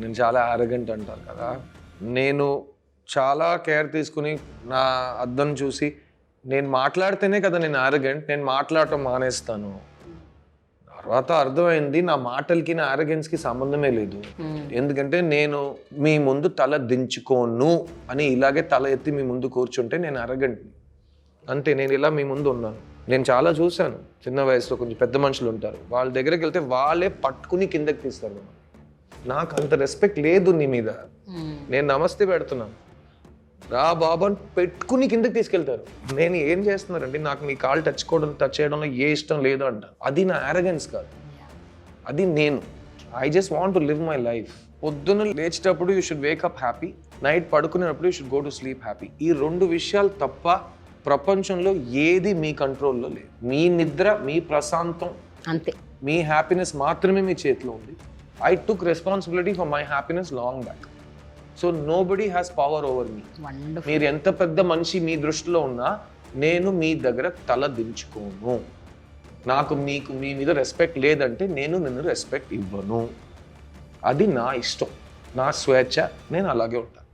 నేను చాలా యారగెంట్ అంటారు కదా. నేను చాలా కేర్ తీసుకుని నా అద్దం చూసి నేను మాట్లాడితేనే కదా నేను యారగెంట్, నేను మాట్లాడటం మానేస్తాను. తర్వాత అర్థమైంది నా మాటలకి నా యారగెన్స్కి సంబంధమే లేదు. ఎందుకంటే నేను మీ ముందు తల దించుకోను అని ఇలాగే తల ఎత్తి మీ ముందు కూర్చుంటే నేను యారగెంట్ అంతే. నేను ఇలా మీ ముందు ఉన్నాను. నేను చాలా చూశాను, చిన్న వయసులో కొంచెం పెద్ద మనుషులు ఉంటారు, వాళ్ళ దగ్గరికి వెళ్తే వాళ్ళే పట్టుకుని కిందకి తీస్తారు. నాకు అంత రెస్పెక్ట్ లేదు నీ మీద. నేను నమస్తే పెడుతున్నాను, రా బాబు అని పెట్టుకుని కిందకి తీసుకెళ్తారు. నేను ఏం చేస్తున్నారండి, నాకు నీ కాళ్ళు టచ్ చేయడంలో ఏ ఇష్టం లేదు అంట. అది నా యారగెన్స్ కాదు, అది నేను. I just want to live my life. పొద్దున్న లేచేటప్పుడు you should wake up happy, night పడుకునేటప్పుడు you should go to sleep happy. ఈ రెండు విషయాలు తప్ప ప్రపంచంలో ఏది మీ కంట్రోల్లో లేదు. మీ నిద్ర, మీ ప్రశాంతం అంతే, మీ హ్యాపీనెస్ మాత్రమే మీ చేతిలో ఉంది. I took responsibility for my happiness long back. So nobody has power over me. మీరు ఎంత పెద్ద మనిషి మీ దృష్టిలో ఉన్నా నేను మీ దగ్గర తల దించుకోను. నాకు మీకు మీ మీద రెస్పెక్ట్ లేదంటే నేను నిన్ను రెస్పెక్ట్ ఇవ్వను. అది నా ఇష్టం, నా స్వేచ్ఛ, నేను అలాగే ఉంటాను.